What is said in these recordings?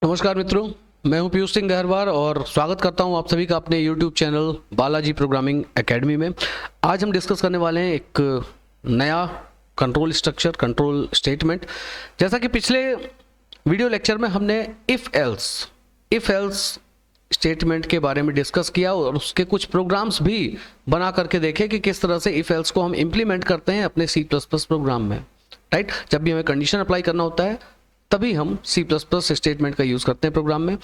नमस्कार मित्रों, मैं हूं पीयूष सिंह गहरवार और स्वागत करता हूं आप सभी का अपने YouTube channel Balaji programming academy में। आज हम डिस्कस करने वाले हैं एक नया कंट्रोल स्ट्रक्चर, कंट्रोल स्टेटमेंट। जैसा कि पिछले वीडियो लेक्चर में हमने इफ़ एल्स स्टेटमेंट के बारे में डिस्कस किया और उसके कुछ प्रोग्राम्स भी बना करके देखे कि किस तरह से इफ़ एल्स को हम इम्प्लीमेंट करते हैं अपने C++ प्रोग्राम में। राइट, जब भी हमें कंडीशन अप्लाई करना होता है तभी हम C++ स्टेटमेंट का यूज़ करते हैं प्रोग्राम में।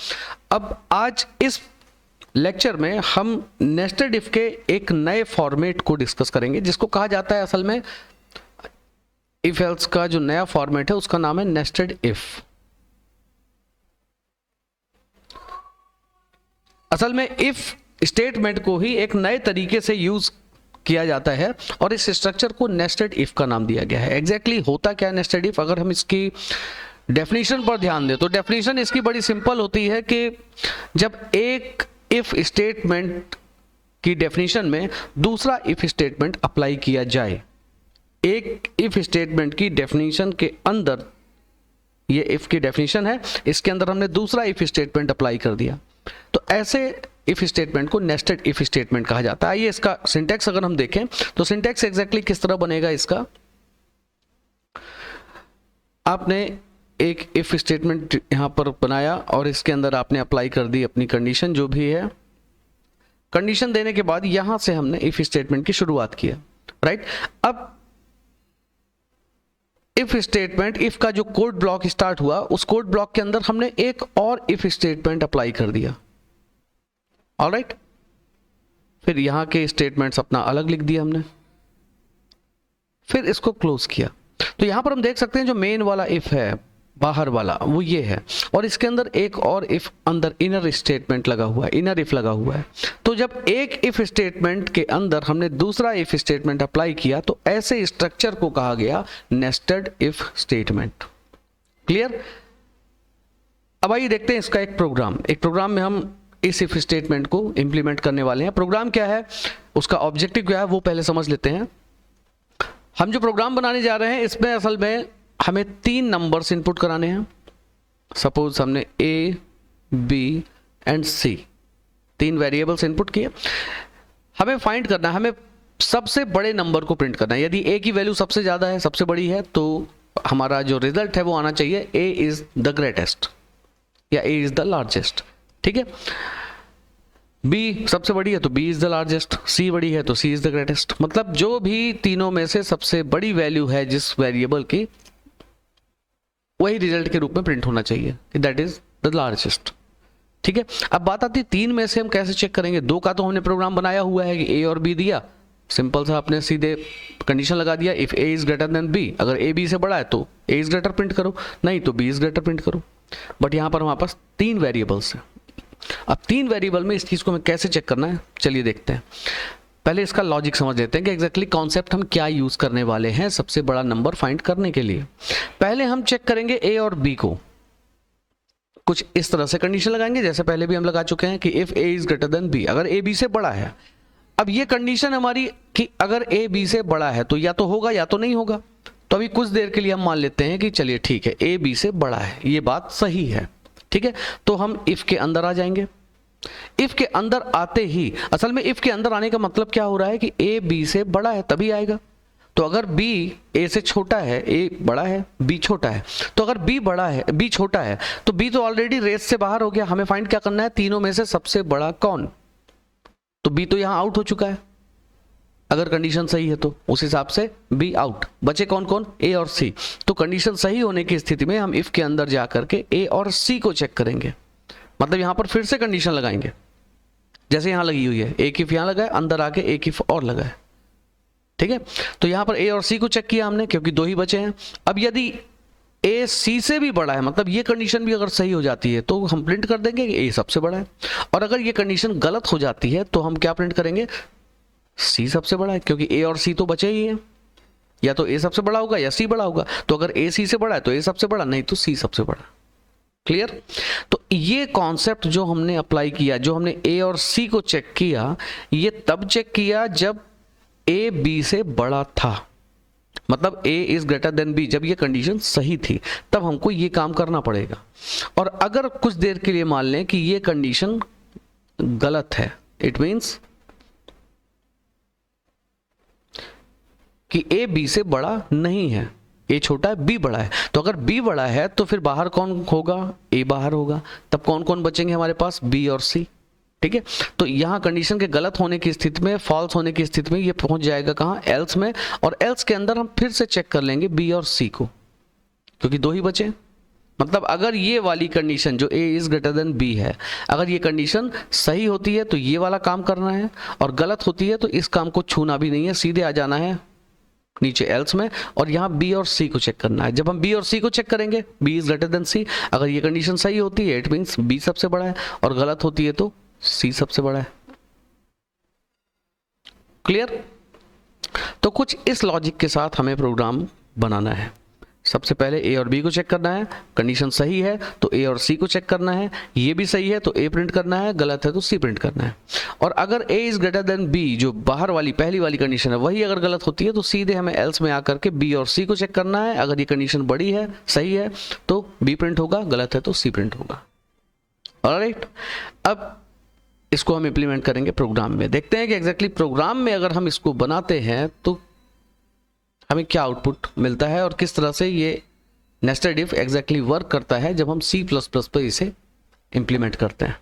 अब आज इस लेक्चर में हम नेस्टेड इफ के एक नए फॉर्मेट को डिस्कस करेंगे, जिसको कहा जाता है असल में इफ एल्स का जो नया फॉर्मेट है उसका नाम है नेस्टेड इफ। असल में इफ स्टेटमेंट को ही एक नए तरीके से यूज किया जाता है और इस स्ट्रक्चर को नेस्टेड इफ का नाम दिया गया है। एग्जैक्टली होता क्या है नेस्टेड इफ? अगर हम इसकी डेफिनेशन पर ध्यान दें तो डेफिनेशन इसकी बड़ी सिंपल होती है कि जब एक इफ स्टेटमेंट की डेफिनेशन में दूसरा इफ स्टेटमेंट अप्लाई किया जाए। एक इफ स्टेटमेंट की डेफिनेशन के अंदर, ये इफ की डेफिनेशन है, इसके अंदर हमने दूसरा इफ स्टेटमेंट अप्लाई कर दिया, तो ऐसे इफ स्टेटमेंट को नेस्टेड इफ स्टेटमेंट कहा जाता है। आइए इसका सिंटैक्स अगर हम देखें तो सिंटैक्स एग्जैक्टली किस तरह बनेगा इसका। आपने एक इफ स्टेटमेंट यहां पर बनाया और इसके अंदर आपने अप्लाई कर दी अपनी कंडीशन, जो भी है। कंडीशन देने के बाद यहां से हमने इफ स्टेटमेंट की शुरुआत किया। राइट, अब इफ स्टेटमेंट, इफ का जो कोड ब्लॉक स्टार्ट हुआ उस कोड ब्लॉक के अंदर हमने एक और इफ स्टेटमेंट अप्लाई कर दिया। ऑलराइट, फिर यहां के स्टेटमेंट्स अपना अलग लिख दिया हमने, फिर इसको क्लोज किया। तो यहां पर हम देख सकते हैं जो मेन वाला इफ है, बाहर वाला, वो ये है, और इसके अंदर एक और इफ अंदर इनर स्टेटमेंट लगा हुआ है, इनर इफ लगा हुआ है। तो जब एक इफ स्टेटमेंट के अंदर हमने दूसरा इफ स्टेटमेंट अप्लाई किया तो ऐसे स्ट्रक्चर को कहा गया नेस्टेड इफ स्टेटमेंट। क्लियर? अब आइए देखते हैं इसका एक प्रोग्राम में हम इस इफ स्टेटमेंट को इंप्लीमेंट करने वाले हैं। प्रोग्राम क्या है, उसका ऑब्जेक्टिव क्या है, वो पहले समझ लेते हैं। हम जो प्रोग्राम बनाने जा रहे हैं इसमें असल में हमें 3 नंबर्स इनपुट कराने हैं। सपोज हमने A, B and C 3 variables input किए। हमें फाइंड करना है, हमें सबसे बड़े नंबर को प्रिंट करना है। यदि A की वैल्यू सबसे ज़्यादा है, सबसे बड़ी है, तो हमारा जो रिजल्ट है वो आना चाहिए A इज़ द ग्रेटेस्ट या A इज़ द लार्जेस्ट। ठीक है, B सबसे बड़ी है तो B is the largest, C बड़ी है तो C इज़ द ग्रेटेस्ट। मतलब जो भी तीनों में से सबसे बड़ी वैल्यू है जिस वेरिएबल की, वही रिजल्ट के रूप में प्रिंट होना चाहिए, दैट इज द लार्जेस्ट। ठीक है, अब बात आती है 3 में से हम कैसे चेक करेंगे। 2 का तो हमने प्रोग्राम बनाया हुआ है कि A और B दिया, सिंपल सा आपने सीधे कंडीशन लगा दिया, if A is greater than B, अगर A B से बड़ा है तो A इज ग्रेटर प्रिंट करो, नहीं तो B इज ग्रेटर प्रिंट करो। बट यहाँ पर हमारे पास 3 वेरिएबल्स हैं। अब 3 वेरिएबल में इस चीज़ को हमें कैसे चेक करना है, चलिए देखते हैं। पहले इसका लॉजिक समझ लेते हैं कि एग्जैक्टली कॉन्सेप्ट हम क्या यूज करने वाले हैं सबसे बड़ा नंबर फाइंड करने के लिए। पहले हम चेक करेंगे A और B को, कुछ इस तरह से कंडीशन लगाएंगे जैसे पहले भी हम लगा चुके हैं कि if A is greater than B, अगर A B से बड़ा है। अब ये कंडीशन हमारी कि अगर A B से बड़ा है तो या तो होगा या तो नहीं होगा। तो अभी कुछ देर के लिए हम मान लेते हैं कि चलिए ठीक है, A B से बड़ा है, ये बात सही है। ठीक है, तो हम इफ के अंदर आ जाएंगे। इफ के अंदर आते ही, असल में इफ के अंदर आने का मतलब क्या हो रहा है कि A B से बड़ा है तभी आएगा। तो अगर B A से छोटा है, A बड़ा है, B छोटा है, तो अगर B बड़ा है, B छोटा है, तो B तो ऑलरेडी रेस से बाहर हो गया। हमें फाइंड क्या करना है, तीनों में से सबसे बड़ा कौन। तो B तो यहां आउट हो चुका है, अगर कंडीशन सही है तो उस हिसाब से B आउट। बचे कौन कौन, A और C। तो कंडीशन सही होने की स्थिति में हम इफ के अंदर जा करके A और C को चेक करेंगे। मतलब यहां पर फिर से कंडीशन लगाएंगे जैसे यहां लगी हुई है, एक इफ यहां लगा है, अंदर आके एक इफ और लगा है। ठीक है, तो यहां पर A और C को चेक किया हमने क्योंकि 2 ही बचे हैं। अब यदि A C से भी बड़ा है, मतलब ये कंडीशन भी अगर सही हो जाती है तो हम प्रिंट कर देंगे कि A सबसे बड़ा है। और अगर ये कंडीशन गलत हो जाती है तो हम क्या प्रिंट करेंगे, C सबसे बड़ा है, क्योंकि A और C तो बचे ही हैं। या तो A सबसे बड़ा होगा या C बड़ा होगा। तो अगर A C से बड़ा है तो A सबसे बड़ा, नहीं तो C सबसे बड़ा। क्लियर? तो ये कॉन्सेप्ट जो हमने अप्लाई किया, जो हमने A और C को चेक किया, ये तब चेक किया जब A B से बड़ा था। मतलब a is greater than b, जब ये कंडीशन सही थी तब हमको ये काम करना पड़ेगा। और अगर कुछ देर के लिए मान लें कि ये कंडीशन गलत है, इट मीन्स कि a b से बड़ा नहीं है, a छोटा है b बड़ा है, तो अगर b बड़ा है तो फिर बाहर कौन होगा, a बाहर होगा, तब कौन कौन बचेंगे हमारे पास, b और c। ठीक है, तो यहां कंडीशन के गलत होने की स्थिति में, फॉल्स होने की स्थिति में ये पहुंच जाएगा कहां, एल्स में, और एल्स के अंदर हम फिर से चेक कर लेंगे b और c को, क्योंकि दो ही बचे। मतलब अगर ये वाली कंडीशन जो a is greater than b है, अगर ये कंडीशन सही होती है तो ये वाला काम करना है, और गलत होती है तो इस काम को छूना भी नहीं है, सीधे आ जाना है नीचे एल्स में, और यहाँ b और c को चेक करना है। जब हम b और c को चेक करेंगे, b is greater than c, अगर ये कंडीशन सही होती है इट मीन्स b सबसे बड़ा है, और गलत होती है तो c सबसे बड़ा है। क्लियर? तो कुछ इस लॉजिक के साथ हमें प्रोग्राम बनाना है। सबसे पहले a और b को चेक करना है, कंडीशन सही है तो a और c को चेक करना है, ये भी सही है तो a प्रिंट करना है, गलत है तो c प्रिंट करना है। और अगर a is greater than b, जो बाहर वाली पहली वाली कंडीशन है, वही अगर गलत होती है तो सीधे हमें एल्स में आकर के b और c को चेक करना है। अगर ये कंडीशन बड़ी है, सही है तो b प्रिंट होगा, गलत है तो c प्रिंट होगा। ऑलराइट, अब इसको हम इंप्लीमेंट करेंगे प्रोग्राम में। देखते हैं कि एग्जैक्टली प्रोग्राम में अगर हम इसको बनाते हैं तो हमें क्या आउटपुट मिलता है, और किस तरह से ये नेस्टेड इफ एग्जैक्टली वर्क करता है जब हम C++ पर इसे इंप्लीमेंट करते हैं।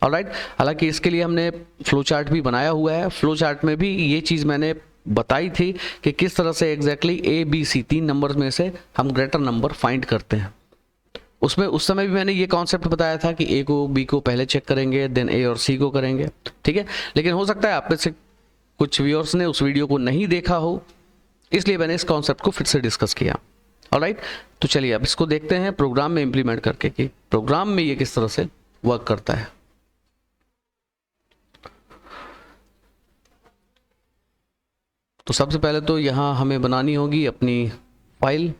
ऑलराइट, हालांकि इसके लिए हमने फ्लो चार्ट भी बनाया हुआ है। फ्लो चार्ट में भी ये चीज़ मैंने बताई थी कि किस तरह से एग्जैक्टली A B C तीन नंबर में से हम ग्रेटर नंबर फाइंड करते हैं। उसमें उस समय भी मैंने ये कॉन्सेप्ट बताया था कि A को B को पहले चेक करेंगे, देन A और C को करेंगे। ठीक है, लेकिन हो सकता है आप में से कुछ व्यूअर्स ने उस वीडियो को नहीं देखा हो, इसलिए मैंने इस कॉन्सेप्ट को फिर से डिस्कस किया। ऑलराइट, तो चलिए अब इसको देखते हैं प्रोग्राम में इंप्लीमेंट करके कि प्रोग्राम में ये किस तरह से वर्क करता है। तो सबसे पहले तो यहां हमें बनानी होगी अपनी फाइल।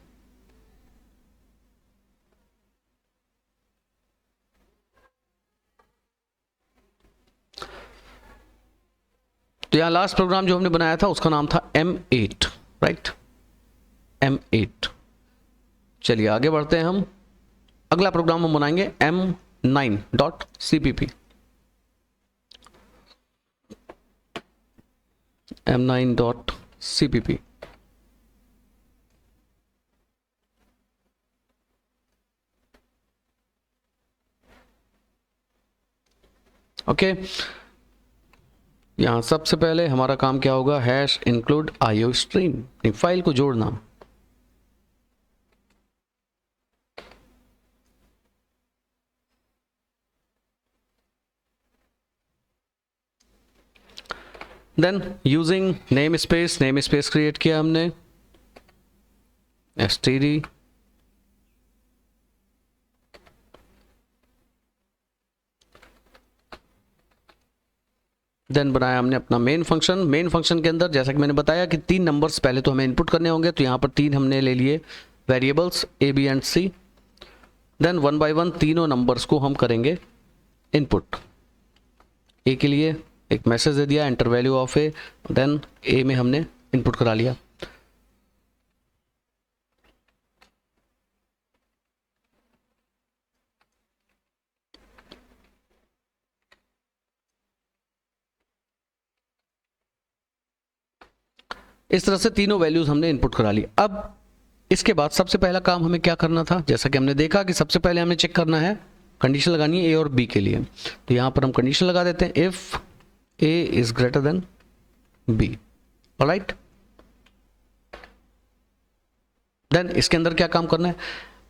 तो यहाँ लास्ट प्रोग्राम जो हमने बनाया था उसका नाम था M8, राइट, M8। चलिए आगे बढ़ते हैं हम। अगला प्रोग्राम हम बनाएंगे M9.cpp। M9.cpp। ओके, यहां सबसे पहले हमारा काम क्या होगा, hash include IO stream, file को जोड़ना। Then using namespace create किया हमने, std, देन बनाया हमने अपना मेन फंक्शन। मेन फंक्शन के अंदर जैसा कि मैंने बताया कि तीन नंबर्स पहले तो हमें इनपुट करने होंगे, तो यहाँ पर तीन हमने ले लिए variables A B and C। Then one by one तीनों नंबर्स को हम करेंगे इनपुट। A के लिए एक मैसेज दे दिया, enter value of A, then A में हमने इनपुट करा लिया। इस तरह से तीनों वैल्यूज हमने इनपुट करा ली। अब इसके बाद सबसे पहला काम हमें क्या करना था, जैसा कि हमने देखा कि सबसे पहले हमें चेक करना है, कंडीशन लगानी है A और B के लिए। तो यहां पर हम कंडीशन लगा देते हैं, if A is greater than B। Alright, then इसके अंदर क्या काम करना है।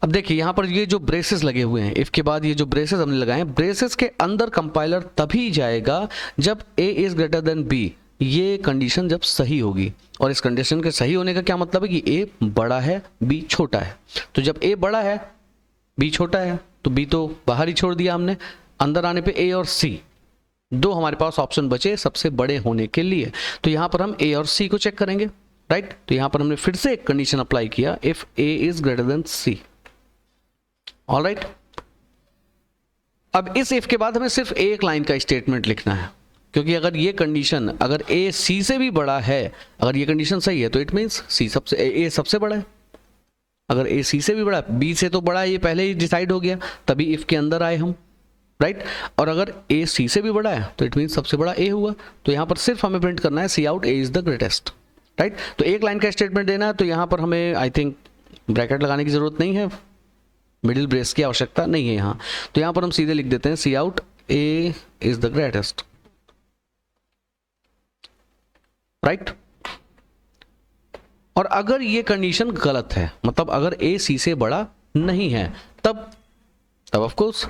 अब देखिए यहां पर ये जो ब्रेसेस लगे हुए हैं, इफ के बाद ये जो ब्रेसेस हमने लगाए हैं, ब्रेसेस के अंदर कंपाइलर तभी जाएगा जब A is greater than B, ये कंडीशन जब सही होगी। और इस कंडीशन के सही होने का क्या मतलब है कि A बड़ा है B छोटा है। तो जब A बड़ा है B छोटा है तो B तो बाहर ही छोड़ दिया हमने, अंदर आने पे A और C दो हमारे पास ऑप्शन बचे सबसे बड़े होने के लिए। तो यहां पर हम A और C को चेक करेंगे, राइट। तो यहां पर हमने फिर से एक कंडीशन अप्लाई किया, if A is greater than C। Alright, अब इस इफ के बाद हमें सिर्फ एक लाइन का स्टेटमेंट लिखना है। क्योंकि अगर ये कंडीशन, अगर ए सी से भी बड़ा है, अगर ये कंडीशन सही है तो इट मीन्स सी सबसे, ए सबसे बड़ा है। अगर ए सी से भी बड़ा है, बी से तो बड़ा है, ये पहले ही डिसाइड हो गया, तभी इफ के अंदर आए हम, राइट। और अगर ए सी से भी बड़ा है तो इट मीन्स सबसे बड़ा ए हुआ। तो यहाँ पर सिर्फ हमें प्रिंट करना है cout A is the greatest, right. तो एक लाइन का स्टेटमेंट देना है, तो यहाँ पर हमें आई थिंक ब्रैकेट लगाने की जरूरत नहीं है, मिडिल ब्रेस की आवश्यकता नहीं है यहाँ। तो यहाँ पर हम सीधे लिख देते हैं cout A is the greatest, right. और अगर ये कंडीशन गलत है, मतलब अगर ए सी से बड़ा नहीं है, तब of course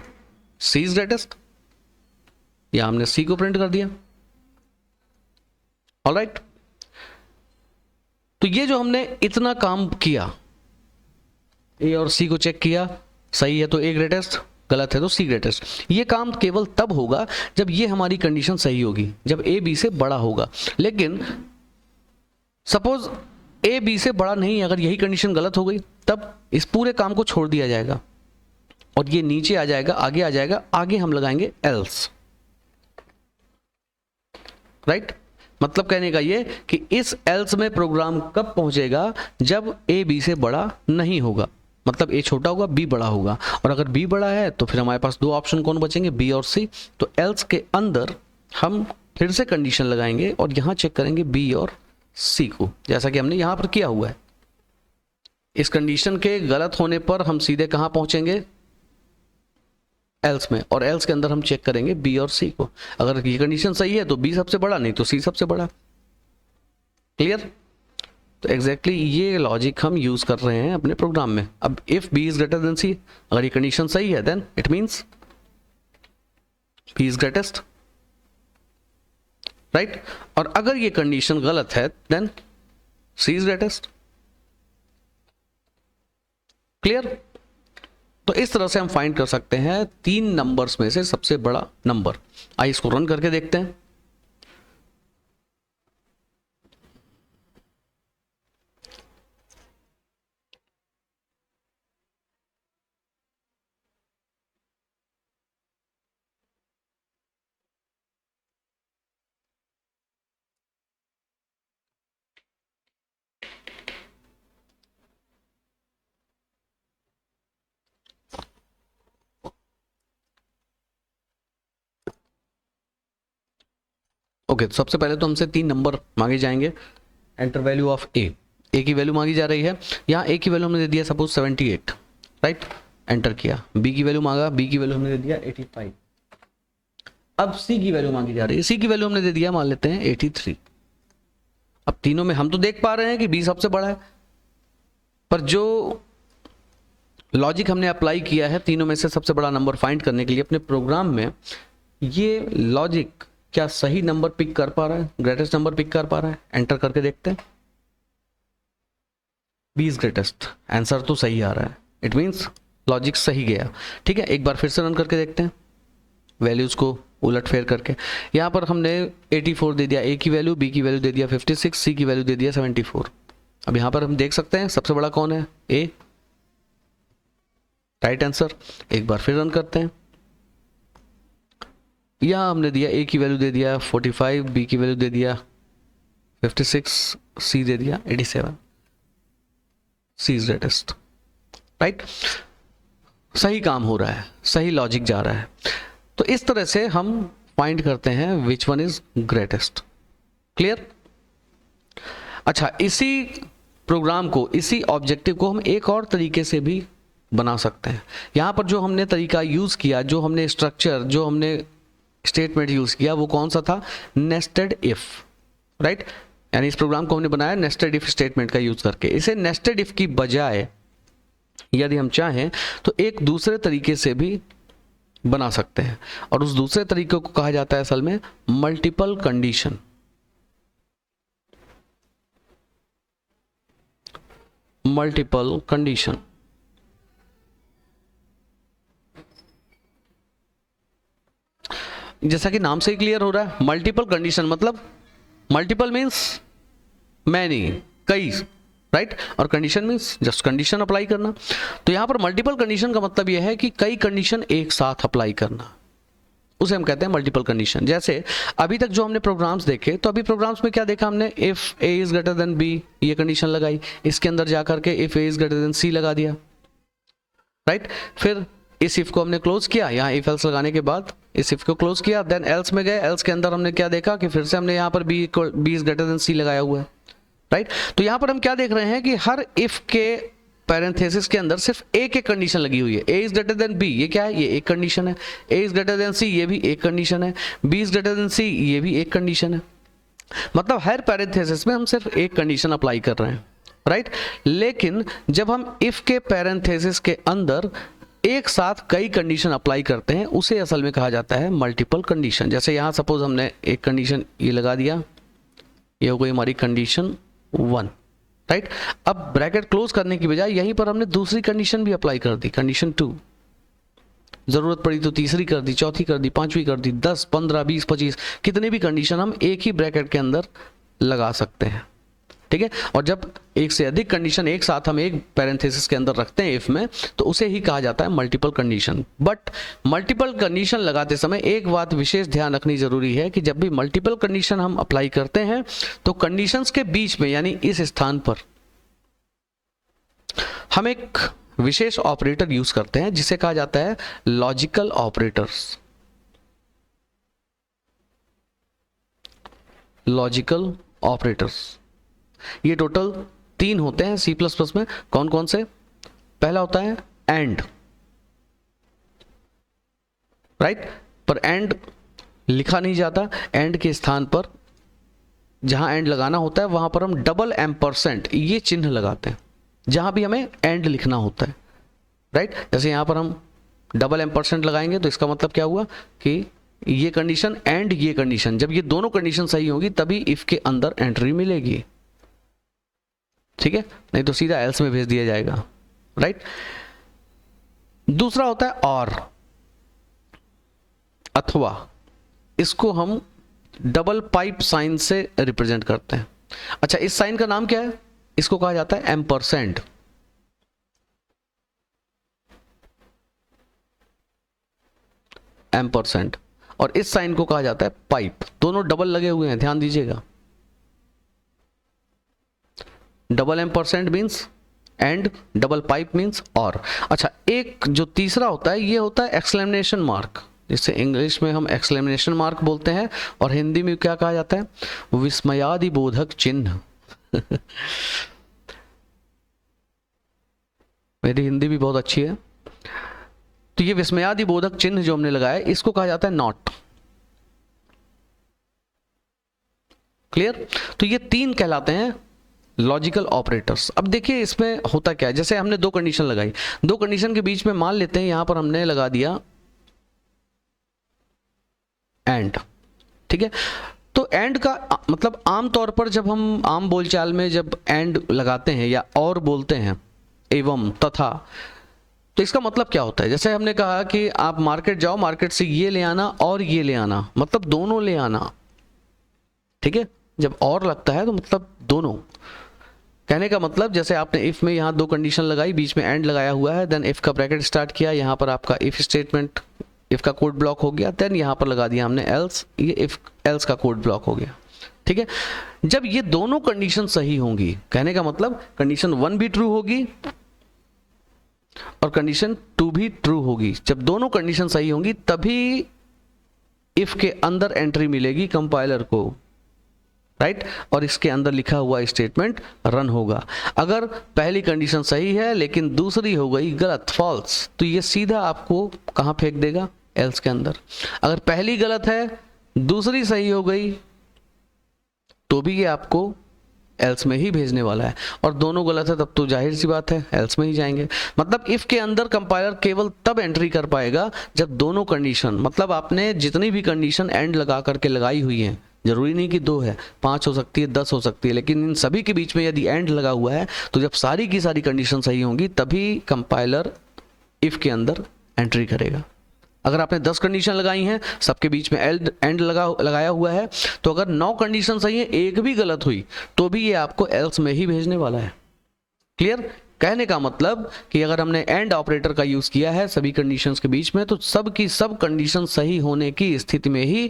C is greatest. या हमने सी को प्रिंट कर दिया, ऑलराइट। तो ये जो हमने इतना काम किया, ए और सी को चेक किया, सही है तो ए ग्रेटेस्ट, गलत है तो सी ग्रेटेस्ट। ये काम केवल तब होगा जब ये हमारी कंडीशन सही होगी, जब ए बी से बड़ा होगा। लेकिन सपोज ए बी से बड़ा नहीं, अगर यही कंडीशन गलत हो गई, तब इस पूरे काम को छोड़ दिया जाएगा और ये नीचे आ जाएगा, आगे आ जाएगा, आगे हम लगाएंगे एल्स, राइट। मतलब कहने का ये कि इस एल्स में प्रोग्राम कब पहुंचेगा, जब ए बी से बड़ा नहीं होगा, मतलब ए छोटा होगा बी बड़ा होगा। और अगर बी बड़ा है तो फिर हमारे पास दो ऑप्शन कौन बचेंगे, बी और सी। तो एल्स के अंदर हम फिर से कंडीशन लगाएंगे और यहां चेक करेंगे बी और सी को, जैसा कि हमने यहां पर किया हुआ है। इस कंडीशन के गलत होने पर हम सीधे कहां पहुंचेंगे, एल्स में, और एल्स के अंदर हम चेक करेंगे बी और सी को। अगर ये कंडीशन सही है तो बी सबसे बड़ा, नहीं तो सी सबसे बड़ा। क्लियर। तो एग्जैक्टली ये लॉजिक हम यूज कर रहे हैं अपने प्रोग्राम में। अब if B is greater than C, अगर ये कंडीशन सही है then it means B is greatest, right. और अगर ये कंडीशन गलत है then C is greatest. Clear. तो इस तरह से हम फाइंड कर सकते हैं 3 नंबर्स में से सबसे बड़ा नंबर। आइए इसको रन करके देखते हैं। ओके, तो सबसे पहले तो हमसे 3 नंबर मांगे जाएंगे। एंटर वैल्यू ऑफ ए की वैल्यू मांगी जा रही है। यहाँ ए की वैल्यू हमने दे दिया सपोज 78, राइट। एंटर किया। बी की वैल्यू मांगा, बी की वैल्यू हमने दे दिया 85। अब सी की वैल्यू मांगी जा रही है। सी की वैल्यू हमने दे दिया, मान लेते हैं 83। अब तीनों में हम तो देख पा रहे हैं कि बी सबसे बड़ा है, पर जो लॉजिक हमने अप्लाई किया है तीनों में से सबसे बड़ा नंबर फाइंड करने के लिए अपने प्रोग्राम में, ये लॉजिक क्या सही नंबर पिक कर पा रहा है, ग्रेटेस्ट नंबर पिक कर पा रहा है? एंटर करके देखते हैं। बी इज ग्रेटेस्ट, आंसर तो सही आ रहा है, इट मींस लॉजिक सही गया। ठीक है, एक बार फिर से रन करके देखते हैं वैल्यूज को उलट फेर करके। यहाँ पर हमने 84 दे दिया ए की वैल्यू, बी की वैल्यू दे दिया 56, सी की वैल्यू दे दिया 74। अब यहाँ पर हम देख सकते हैं सबसे बड़ा कौन है, ए, राइट आंसर। एक बार फिर रन करते हैं। यहाँ हमने दिया ए की वैल्यू दे दिया 45, बी की वैल्यू दे दिया 56, सी दे दिया 87, सी इज ग्रेटेस्ट, राइट। सही काम हो रहा है, सही लॉजिक जा रहा है। तो इस तरह से हम फाइंड करते हैं which one is greatest. Clear. अच्छा, इसी प्रोग्राम को, इसी ऑब्जेक्टिव को हम एक और तरीके से भी बना सकते हैं। यहां पर जो हमने तरीका यूज किया, जो हमने स्ट्रक्चर, जो हमने स्टेटमेंट यूज किया, वो कौन सा था, नेस्टेड इफ, राइट। यानी इस प्रोग्राम को हमने बनाया नेस्टेड इफ स्टेटमेंट का यूज करके। इसे नेस्टेड इफ की बजाय यदि हम चाहें तो एक दूसरे तरीके से भी बना सकते हैं, और उस दूसरे तरीके को कहा जाता है असल में मल्टीपल कंडीशन। मल्टीपल कंडीशन, जैसा कि नाम से ही क्लियर हो रहा है, मल्टीपल कंडीशन मतलब मल्टीपल मीन्स मैनी, कई, राइट। और condition means just condition apply करना। तो यहां पर मल्टीपल कंडीशन का मतलब यह है कि कई कंडीशन एक साथ अप्लाई करना। उसे हम कहते हैं मल्टीपल कंडीशन। जैसे अभी तक जो हमने प्रोग्राम्स देखे, तो अभी प्रोग्राम्स में क्या देखा हमने, if A is greater than B ये कंडीशन लगाई, इसके अंदर जाकर के if A is greater than C लगा दिया, राइट। फिर इस इफ को हमने क्लोज किया, यहाँ इफ एल्स लगाने के बाद इस इफ को क्लोज किया, देन एल्स में गए, एल्स के अंदर हमने क्या देखा कि फिर से हमने यहाँ पर बी इज ग्रेटर देन सी लगाया हुआ है, राइट। तो यहाँ पर हम क्या देख रहे हैं कि हर इफ के पैरेंथेसिस के अंदर सिर्फ एक एक कंडीशन लगी हुई है। ए इज ग्रेटर देन बी, ये क्या है, ये एक कंडीशन है। ए इज ग्रेटर देन सी, ये भी एक कंडीशन है। बी इज ग्रेटर देन सी, ये भी एक कंडीशन है। मतलब हर पैरेंथेसिस में हम सिर्फ एक कंडीशन अप्लाई कर रहे हैं, राइट। लेकिन जब हम इफ के पैरेंथेसिस के अंदर एक साथ कई कंडीशन अप्लाई करते हैं, उसे असल में कहा जाता है मल्टीपल कंडीशन। जैसे यहाँ सपोज हमने एक कंडीशन ये लगा दिया, ये हो गई हमारी कंडीशन 1, राइट। अब ब्रैकेट क्लोज करने की बजाय यहीं पर हमने दूसरी कंडीशन भी अप्लाई कर दी, कंडीशन 2। जरूरत पड़ी तो तीसरी कर दी, चौथी कर दी, पांचवी कर दी, 10, 15, 20, 25 कितने भी कंडीशन हम एक ही ब्रैकेट के अंदर लगा सकते हैं, ठीक है। और जब एक से अधिक कंडीशन एक साथ हम एक पैरेंथेसिस के अंदर रखते हैं इफ में, तो उसे ही कहा जाता है multiple condition. But multiple condition लगाते समय एक बात विशेष ध्यान रखनी जरूरी है कि जब भी मल्टीपल कंडीशन हम अप्लाई करते हैं, तो कंडीशंस के बीच में यानी इस स्थान पर हम एक विशेष ऑपरेटर यूज करते हैं जिसे कहा जाता है लॉजिकल ऑपरेटर्स। लॉजिकल ऑपरेटर्स ये टोटल 3 होते हैं C++ में। कौन कौन से? पहला होता है एंड, राइट। पर एंड लिखा नहीं जाता, एंड के स्थान पर जहां एंड लगाना होता है वहां पर हम डबल एम्परसेंट ये चिन्ह लगाते हैं जहां भी हमें एंड लिखना होता है, राइट। जैसे यहां पर हम डबल एम्परसेंट लगाएंगे तो इसका मतलब क्या हुआ कि ये कंडीशन एंड ये कंडीशन, जब ये दोनों कंडीशन सही होगी तभी इफ के अंदर एंट्री मिलेगी, ठीक है, नहीं तो सीधा एल्स में भेज दिया जाएगा, राइट। दूसरा होता है और, अथवा। इसको हम डबल पाइप साइन से रिप्रेजेंट करते हैं। अच्छा, इस साइन का नाम क्या है? इसको कहा जाता है एम्परसेंड। एम्परसेंड। और इस साइन को कहा जाता है पाइप। दोनों डबल लगे हुए हैं, ध्यान दीजिएगा। Double ampersand means and, double pipe means और। अच्छा, एक जो तीसरा होता है ये होता है एक्सक्लेमेशन मार्क, जिसे इंग्लिश में हम एक्सक्लेमेशन मार्क बोलते हैं और हिंदी में क्या कहा जाता है? विस्मयादि बोधक चिन्ह। मेरी हिंदी भी बहुत अच्छी है। तो ये विस्मयादि बोधक चिन्ह जो हमने लगाया इसको कहा जाता है नॉट। क्लियर? तो ये 3 कहलाते हैं लॉजिकल ऑपरेटर्स। अब देखिए इसमें होता क्या है, जैसे हमने 2 कंडीशन लगाई, 2 कंडीशन के बीच में मान लेते हैं यहां पर हमने लगा दिया एंड, ठीक है। तो एंड का मतलब आमतौर पर जब हम आम बोलचाल में जब एंड लगाते हैं या और बोलते हैं, एवं, तथा, तो इसका मतलब क्या होता है? जैसे हमने कहा कि आप मार्केट जाओ, मार्केट से ये ले आना और ये ले आना, मतलब दोनों ले आना, ठीक है। जब और लगता है तो मतलब दोनों। कहने का मतलब जैसे आपने इफ में यहाँ 2 कंडीशन लगाई, बीच में एंड लगाया हुआ है, देन इफ का ब्रैकेट स्टार्ट किया, यहाँ पर आपका इफ स्टेटमेंट, इफ का कोड ब्लॉक हो गया, देन यहाँ पर लगा दिया हमने एल्स, ये इफ एल्स का कोड ब्लॉक हो गया, ठीक है। जब ये दोनों कंडीशन सही होंगी, कहने का मतलब कंडीशन 1 भी ट्रू होगी और कंडीशन 2 भी ट्रू होगी। जब दोनों कंडीशन सही होंगी तभी इफ के अंदर एंट्री मिलेगी कंपाइलर को, राइट, और इसके अंदर लिखा हुआ स्टेटमेंट रन होगा। अगर पहली कंडीशन सही है लेकिन दूसरी हो गई गलत, फॉल्स, तो ये सीधा आपको कहां फेंक देगा? एल्स के अंदर। अगर पहली गलत है, दूसरी सही हो गई, तो भी ये आपको एल्स में ही भेजने वाला है, और दोनों गलत है तब तो जाहिर सी बात है एल्स में ही जाएंगे। मतलब इफ के अंदर कंपाइलर केवल तब एंट्री कर पाएगा जब दोनों कंडीशन, मतलब आपने जितनी भी कंडीशन एंड लगा करके लगाई हुई हैं, जरूरी नहीं कि 2 है, 5 हो सकती है, 10 हो सकती है, लेकिन इन सभी के बीच में यदि एंड लगा हुआ है तो जब सारी की सारी कंडीशन सही होंगी तभी कंपाइलर इफ के अंदर एंट्री करेगा। अगर आपने 10 कंडीशन लगाई हैं, सबके बीच में एंड लगाया हुआ है, तो अगर 9 कंडीशन सही है, एक भी गलत हुई, तो भी ये आपको एल्स में ही भेजने वाला है। क्लियर? कहने का मतलब कि अगर हमने एंड ऑपरेटर का यूज किया है सभी कंडीशंस के बीच में, तो सब की सब कंडीशन सही होने की स्थिति में ही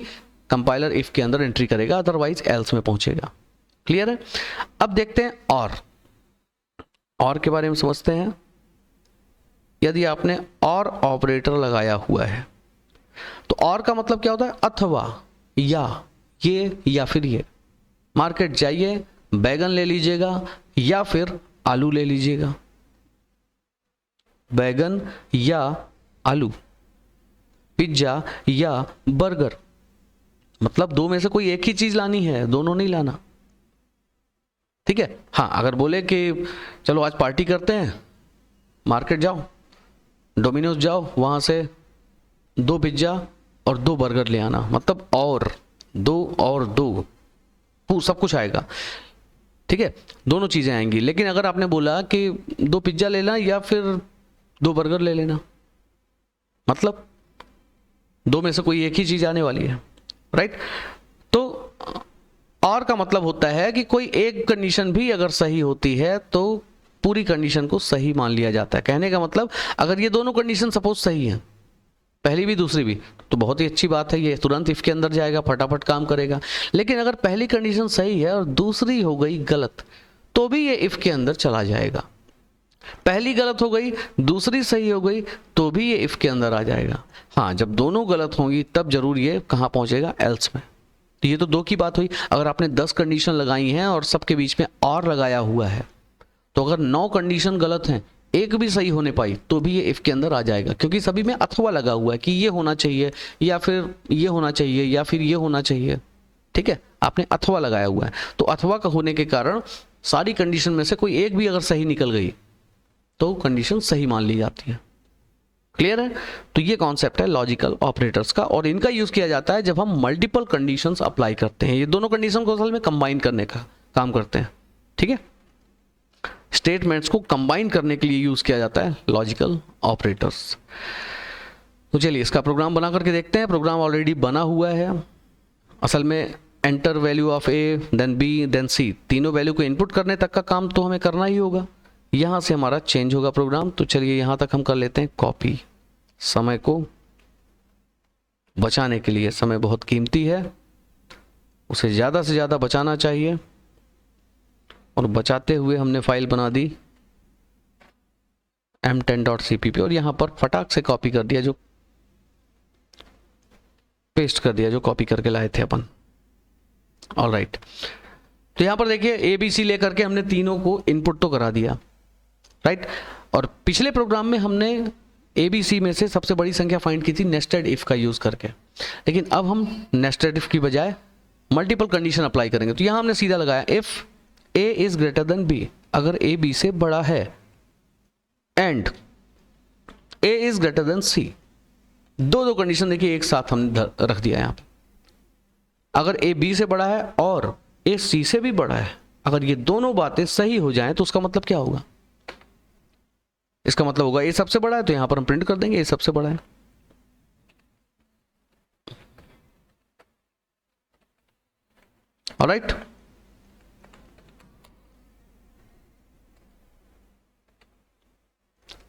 कंपाइलर इफ के अंदर एंट्री करेगा, अदरवाइज एल्स में पहुंचेगा। क्लियर है? अब देखते हैं और के बारे में समझते हैं। यदि आपने और ऑपरेटर लगाया हुआ है तो और का मतलब क्या होता है? अथवा, या, ये या फिर ये। मार्केट जाइए, बैगन ले लीजिएगा या फिर आलू ले लीजिएगा। बैगन या आलू, पिज्जा या बर्गर, मतलब दो में से कोई एक ही चीज लानी है, दोनों नहीं लाना। ठीक है? हाँ, अगर बोले कि चलो आज पार्टी करते हैं, मार्केट जाओ, डोमिनोज जाओ, वहां से 2 पिज्जा और 2 बर्गर ले आना, मतलब और 2 सब कुछ आएगा। ठीक है, दोनों चीजें आएंगी। लेकिन अगर आपने बोला कि 2 पिज्जा लेना या फिर 2 बर्गर ले लेना, मतलब दो में से कोई एक ही चीज आने वाली है, राइट? तो और का मतलब होता है कि कोई एक कंडीशन भी अगर सही होती है तो पूरी कंडीशन को सही मान लिया जाता है। कहने का मतलब अगर ये दोनों कंडीशन सपोज सही है, पहली भी दूसरी भी, तो बहुत ही अच्छी बात है, ये तुरंत इफ के अंदर जाएगा, फटाफट काम करेगा। लेकिन अगर पहली कंडीशन सही है और दूसरी हो गई गलत, तो भी ये इफ के अंदर चला जाएगा। पहली गलत हो गई, दूसरी सही हो गई, तो भी ये इफ के अंदर आ जाएगा। हाँ, जब दोनों गलत होंगी तब जरूर ये कहाँ पहुंचेगा? एल्स में। तो ये तो 2 की बात हुई। अगर आपने 10 कंडीशन लगाई हैं और सबके बीच में और लगाया हुआ है, तो अगर 9 कंडीशन गलत हैं, एक भी सही होने पाई, तो भी ये इफ के अंदर आ जाएगा, क्योंकि सभी में अथवा लगा हुआ है कि ये होना चाहिए या फिर ये होना चाहिए या फिर ये होना चाहिए। ठीक है, आपने अथवा लगाया हुआ है, तो अथवा का होने के कारण सारी कंडीशन में से कोई एक भी अगर सही निकल गई तो कंडीशन सही मान ली जाती है। क्लियर है? तो ये कॉन्सेप्ट है लॉजिकल ऑपरेटर्स का, और इनका यूज किया जाता है जब हम मल्टीपल कंडीशंस अप्लाई करते हैं। ये दोनों कंडीशन को असल में कंबाइन करने का काम करते हैं। ठीक है, स्टेटमेंट्स को कंबाइन करने के लिए यूज किया जाता है लॉजिकल ऑपरेटर्स। तो चलिए इसका प्रोग्राम बना करके देखते हैं। प्रोग्राम ऑलरेडी बना हुआ है। असल में enter value of A, then B, then C, तीनों वैल्यू को इनपुट करने तक का काम तो हमें करना ही होगा। यहां से हमारा चेंज होगा प्रोग्राम। तो चलिए यहां तक हम कर लेते हैं कॉपी। समय को बचाने के लिए, समय बहुत कीमती है, उसे ज़्यादा से ज़्यादा बचाना चाहिए, और बचाते हुए हमने फाइल बना दी m10.cpp और यहां पर फटाक से कॉपी कर दिया, जो पेस्ट कर दिया, जो कॉपी करके लाए थे अपन। ऑलराइट, तो यहां पर देखिए ABC लेकर के हमने तीनों को इनपुट तो करा दिया, राइट? और पिछले प्रोग्राम में हमने ABC में से सबसे बड़ी संख्या फाइंड की थी नेस्टेड इफ का यूज करके। लेकिन अब हम नेस्टेड इफ की बजाय मल्टीपल कंडीशन अप्लाई करेंगे। तो यहां हमने सीधा लगाया if A is greater than B, अगर A B से बड़ा है, and A is greater than C। दो कंडीशन देखिए एक साथ हमने रख दिया यहां पे। अगर A B से बड़ा है और A C से भी बड़ा है, अगर ये दोनों बातें सही हो जाएं तो उसका मतलब क्या होगा? इसका मतलब होगा A सबसे बड़ा है, तो यहां पर हम प्रिंट कर देंगे A सबसे बड़ा है। ऑलराइट,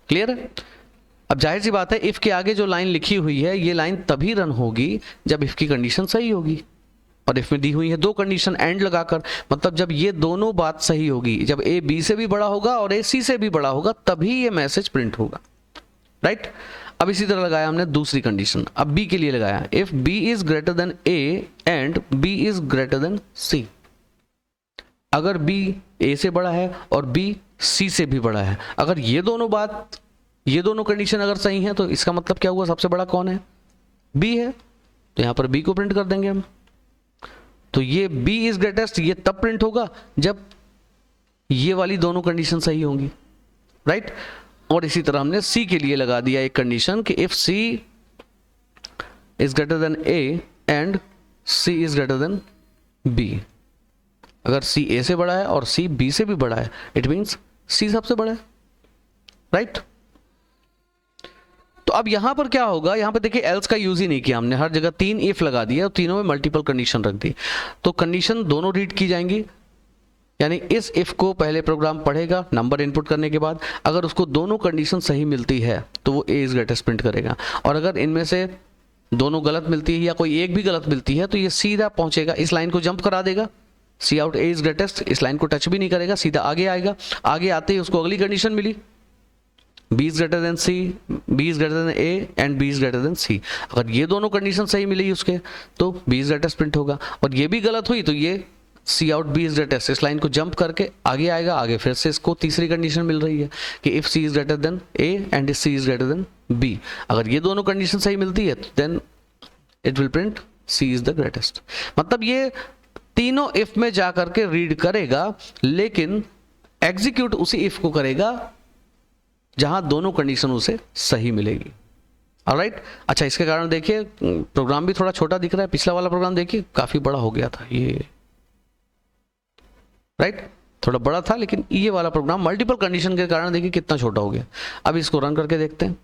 क्लियर है? अब जाहिर सी बात है इफ के आगे जो लाइन लिखी हुई है, ये लाइन तभी रन होगी जब इफ की कंडीशन सही होगी। और इफ में दी हुई है 2 कंडीशन एंड लगाकर, मतलब जब ये दोनों बात सही होगी, जब A B से भी बड़ा होगा और A C से भी बड़ा होगा, तभी ये मैसेज प्रिंट होगा, राइट? अब इसी तरह लगाया हमने दूसरी कंडीशन। अब B के लिए लगाया if B is greater than A and B is greater than C। अगर B A से बड़ा है और B C से भी बड़ा है, अगर ये दोनों कंडीशन अगर सही है, तो इसका मतलब क्या हुआ? सबसे बड़ा कौन है? B है। तो यहां पर B को प्रिंट कर देंगे हम। तो ये B इज ग्रेटेस्ट, ये तब प्रिंट होगा जब ये वाली दोनों कंडीशन सही होंगी, राइट? और इसी तरह हमने C के लिए लगा दिया एक कंडीशन कि if C is greater than A and C is greater than B। अगर C A से बड़ा है और C B से भी बड़ा है, इट मीन्स C सबसे बड़ा है, राइट? तो अब यहां पर क्या होगा? यहां पर देखिए एल्स का यूज ही नहीं किया हमने, हर जगह 3 इफ लगा दिया और तीनों में मल्टीपल कंडीशन रख दी। तो कंडीशन दोनों रीड की जाएंगी, यानी इस इफ को पहले प्रोग्राम पढ़ेगा नंबर इनपुट करने के बाद, अगर उसको दोनों कंडीशन सही मिलती है तो वो ए इज ग्रेटेस्ट प्रिंट करेगा, और अगर इनमें से दोनों गलत मिलती है या कोई एक भी गलत मिलती है तो ये सीधा पहुंचेगा, इस लाइन को जंप करा देगा, सी आउट ए इज ग्रेटेस्ट, इस लाइन को टच भी नहीं करेगा, सीधा आगे आएगा। आगे आते ही उसको अगली कंडीशन मिली, b is greater than C, b is greater than a and b is greater than c। अगर ये दोनों कंडीशन सही मिली उसके तो b इज ग्रेटेस्ट प्रिंट होगा, और ये भी गलत हुई तो ये सी आउट b इज ग्रेटेस्ट, इस लाइन को जंप करके आगे आएगा। आगे फिर से इसको तीसरी कंडीशन मिल रही है कि if c is greater than a and c is greater than b। अगर ये दोनों कंडीशन सही मिलती है तो then it will print c is the greatest. मतलब ये तीनों इफ में जा करके रीड करेगा, लेकिन एग्जीक्यूट उसी इफ को करेगा जहां दोनों कंडीशन उसे सही मिलेगी। ऑलराइट, अच्छा इसके कारण देखिए प्रोग्राम भी थोड़ा छोटा दिख रहा है, पिछला वाला प्रोग्राम देखिए काफी बड़ा हो गया था ये, राइट, थोड़ा बड़ा था, लेकिन ये वाला प्रोग्राम मल्टीपल कंडीशन के कारण देखिए कितना छोटा हो गया। अब इसको रन करके देखते हैं।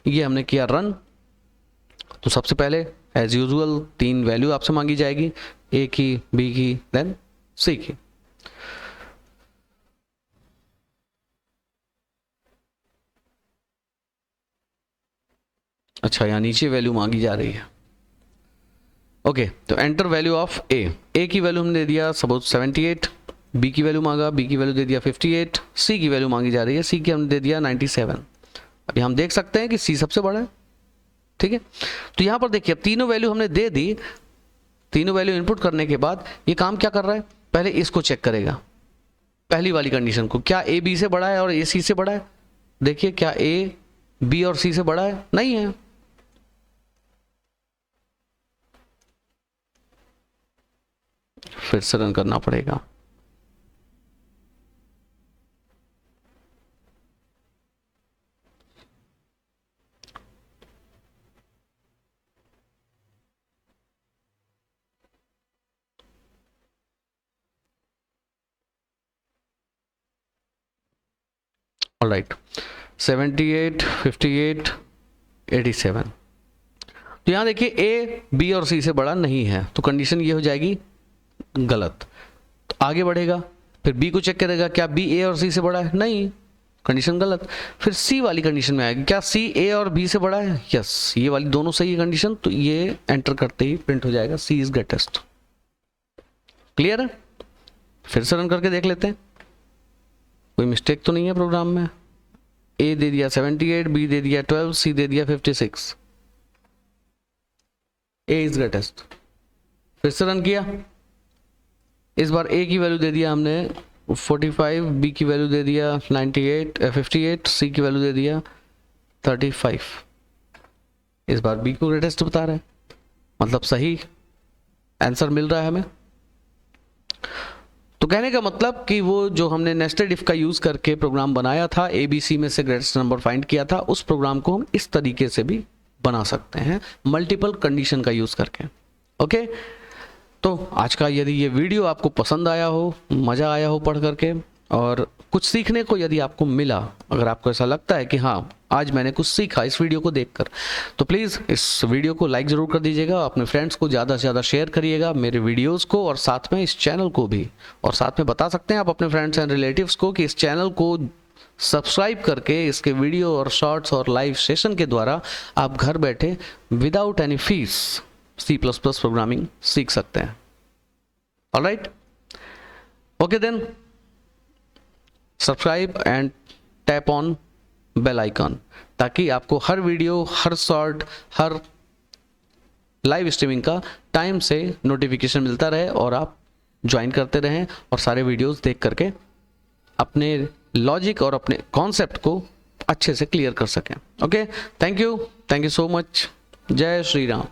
ये हमने किया रन, तो सबसे पहले एज यूजुअल 3 वैल्यू आपसे मांगी जाएगी, ए की, बी की, देन सी की। अच्छा यहाँ नीचे वैल्यू मांगी जा रही है। ओके, तो एंटर वैल्यू ऑफ ए की वैल्यू हमने दे दिया सपोज 78, बी की वैल्यू मांगा, बी की वैल्यू दे दिया 58, सी की वैल्यू मांगी जा रही है, सी की हमने दे दिया 97। अभी हम देख सकते हैं कि सी सबसे बड़ा है, ठीक है। तो यहाँ पर देखिए अब तीनों वैल्यू हमने दे दी, तीनों वैल्यू इनपुट करने के बाद ये काम क्या कर रहा है, पहले इसको चेक करेगा, पहली वाली कंडीशन को, क्या ए बी से बड़ा है और ए सी से बड़ा है। देखिए क्या ए बी और सी से बड़ा है, नहीं है। फिर से रन करना पड़ेगा। ऑलराइट, 78, 58, 87। तो यहां देखिए ए बी और सी से बड़ा नहीं है, तो कंडीशन ये हो जाएगी गलत। तो आगे बढ़ेगा, फिर बी को चेक करेगा, क्या बी ए और सी से बड़ा है, नहीं, कंडीशन गलत। फिर सी वाली कंडीशन में आएगी, क्या सी ए और बी से बड़ा है, यस, ये वाली दोनों सही है कंडीशन, तो ये एंटर करते ही प्रिंट हो जाएगा सी इज ग्रेटेस्ट। क्लियर है? फिर से रन करके देख लेते हैं, कोई मिस्टेक तो नहीं है प्रोग्राम में। ए दे दिया 78, बी दे दिया 12, सी दे दिया 56, ए इज ग्रेटेस्ट। फिर से रन किया, इस बार ए की वैल्यू दे दिया हमने 45, बी की वैल्यू दे दिया 58, सी की वैल्यू दे दिया 35। इस बार बी को ग्रेटेस्ट बता रहा है, मतलब सही आंसर मिल रहा है हमें। तो कहने का मतलब कि वो जो हमने नेस्टेड इफ का यूज करके प्रोग्राम बनाया था, एबीसी में से ग्रेटेस्ट नंबर फाइंड किया था, उस प्रोग्राम को हम इस तरीके से भी बना सकते हैं मल्टीपल कंडीशन का यूज करके। ओके, तो आज का यदि ये वीडियो आपको पसंद आया हो, मज़ा आया हो पढ़ करके, और कुछ सीखने को यदि आपको मिला, अगर आपको ऐसा लगता है कि हाँ आज मैंने कुछ सीखा इस वीडियो को देखकर, तो प्लीज़ इस वीडियो को लाइक ज़रूर कर दीजिएगा, अपने फ्रेंड्स को ज़्यादा से ज़्यादा शेयर करिएगा, मेरे वीडियोस को, और साथ में इस चैनल को भी, और साथ में बता सकते हैं आप अपने फ्रेंड्स एंड रिलेटिव्स को कि इस चैनल को सब्सक्राइब करके इसके वीडियो और शॉर्ट्स और लाइव सेशन के द्वारा आप घर बैठे without any fees C++ programming सीख सकते हैं। Alright, okay then, subscribe and tap on bell icon, ताकि आपको हर वीडियो, हर शॉर्ट, हर लाइव स्ट्रीमिंग का टाइम से नोटिफिकेशन मिलता रहे और आप ज्वाइन करते रहें और सारे वीडियोस देख करके अपने लॉजिक और अपने कॉन्सेप्ट को अच्छे से क्लियर कर सकें। Okay, thank you so much. जय श्री राम।